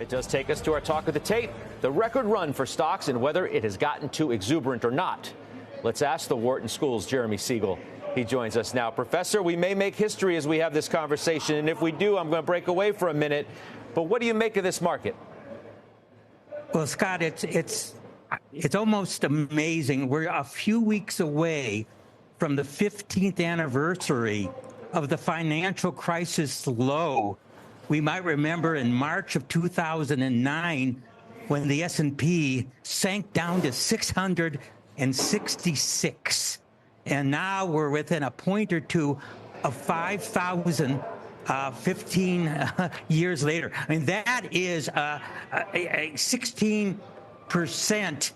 It does take us to our talk of the tape, the record run for stocks and whether it has gotten too exuberant or not. Let's ask the Wharton School's Jeremy Siegel. He joins us now. Professor, we may make history as we have this conversation, and if we do, I'm going to break away for a minute. But what do you make of this market? Well, Scott, it's almost amazing. We're a few weeks away from the 15th anniversary of the financial crisis low. We might remember in March of 2009 when the S&P sank down to 666. And now we're within a point or two of 5,000 15 years later. I mean, that is a 16%,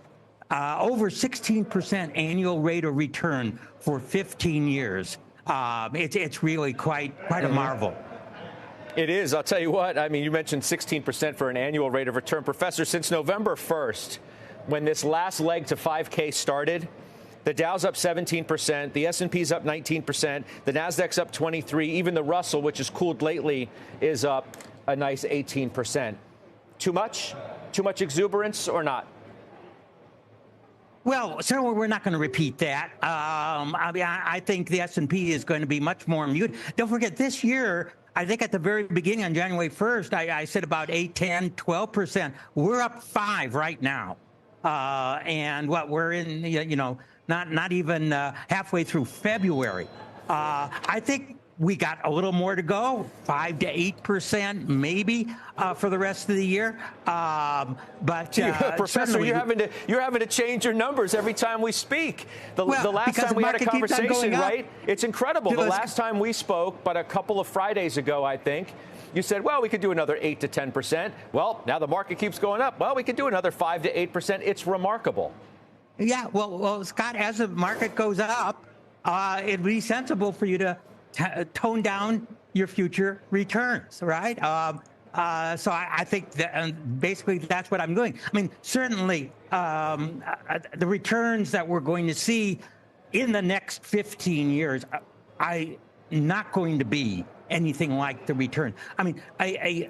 over 16% annual rate of return for 15 years. It's really quite a marvel. It is. I'll tell you what. I mean, you mentioned 16% for an annual rate of return. Professor, since November 1st, when this last leg to 5K started, the Dow's up 17%, the S&P's up 19%, the Nasdaq's up 23%, even the Russell, which has cooled lately, is up a nice 18%. Too much? Too much exuberance or not? Well, certainly we're not going to repeat that. I think the S&P is going to be much more muted. Don't forget, this year, I think at the very beginning on January 1st, I said about 8, 10, 12%. We're up 5 right now. And what we're in, not even halfway through February. I think we got a little more to go, 5 to 8% maybe for the rest of the year. But Professor, you're having to change your numbers every time we speak. The last time we had a conversation, right? It's incredible. The last time we spoke, but a couple of Fridays ago, I think, you said, well, we could do another 8 to 10%. Well, now the market keeps going up. Well, we could do another 5 to 8%. It's remarkable. Yeah, well, Scott, as the market goes up, it'd be sensible for you to tone down your future returns, right? So I think that basically that's what I'm doing. I mean, certainly the returns that we're going to see in the next 15 years, I'm not going to be anything like the return. I mean, a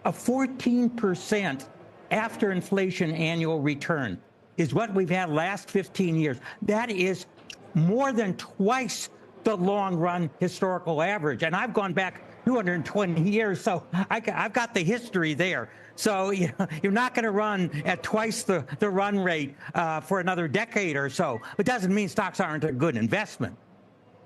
14% after inflation annual return is what we've had last 15 years. That is more than twice the long-run historical average. And I've gone back 220 years, so I've got the history there. So you're not going to run at twice the run rate for another decade or so. It doesn't mean stocks aren't a good investment.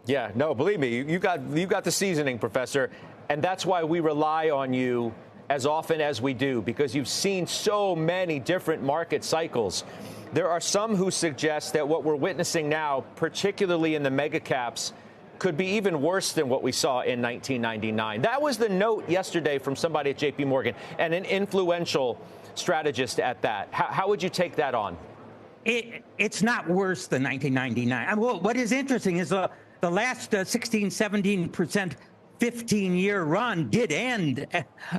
Yeah, no, believe me, you got the seasoning, Professor, and that's why we rely on you as often as we do, because you've seen so many different market cycles. There are some who suggest that what we're witnessing now, particularly in the mega caps, could be even worse than what we saw in 1999. That was the note yesterday from somebody at J.P. Morgan, and an influential strategist at that. How would you take that on? It's not worse than 1999. Well, what is interesting is the last 16, 17% 15-year run did end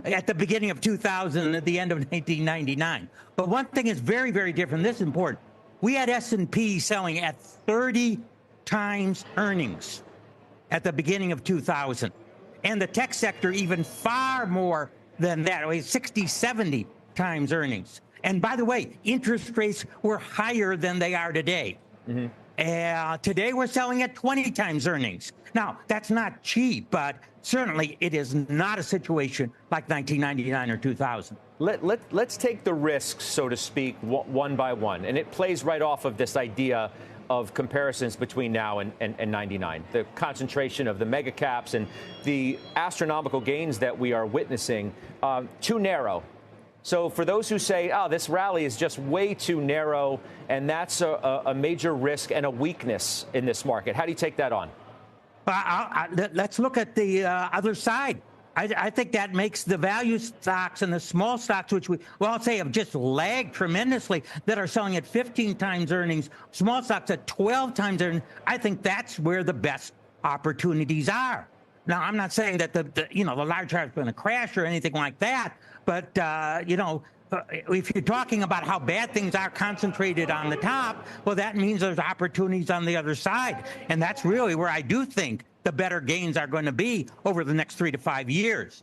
at the beginning of 2000, at the end of 1999. But one thing is very, very different. This is important. We had S&P selling at 30 times earnings at the beginning of 2000. And the tech sector even far more than that. It was 60, 70 times earnings. And by the way, interest rates were higher than they are today. Mm-hmm. Today we're selling at 20 times earnings. Now, that's not cheap, but certainly it is not a situation like 1999 or 2000. Let's take the risks, so to speak, one by one. And it plays right off of this idea of comparisons between now and 99. The concentration of the mega caps and the astronomical gains that we are witnessing, too narrow. So for those who say, oh, this rally is just way too narrow, and that's a major risk and a weakness in this market, how do you take that on? Let's look at the other side. I think that makes the value stocks and the small stocks, which I'll say have just lagged tremendously, that are selling at 15 times earnings, small stocks at 12 times earnings. I think that's where the best opportunities are. Now, I'm not saying that the large cap is going to crash or anything like that, but if you're talking about how bad things are concentrated on the top, well, that means there's opportunities on the other side. And that's really where I do think the better gains are going to be over the next 3 to 5 years.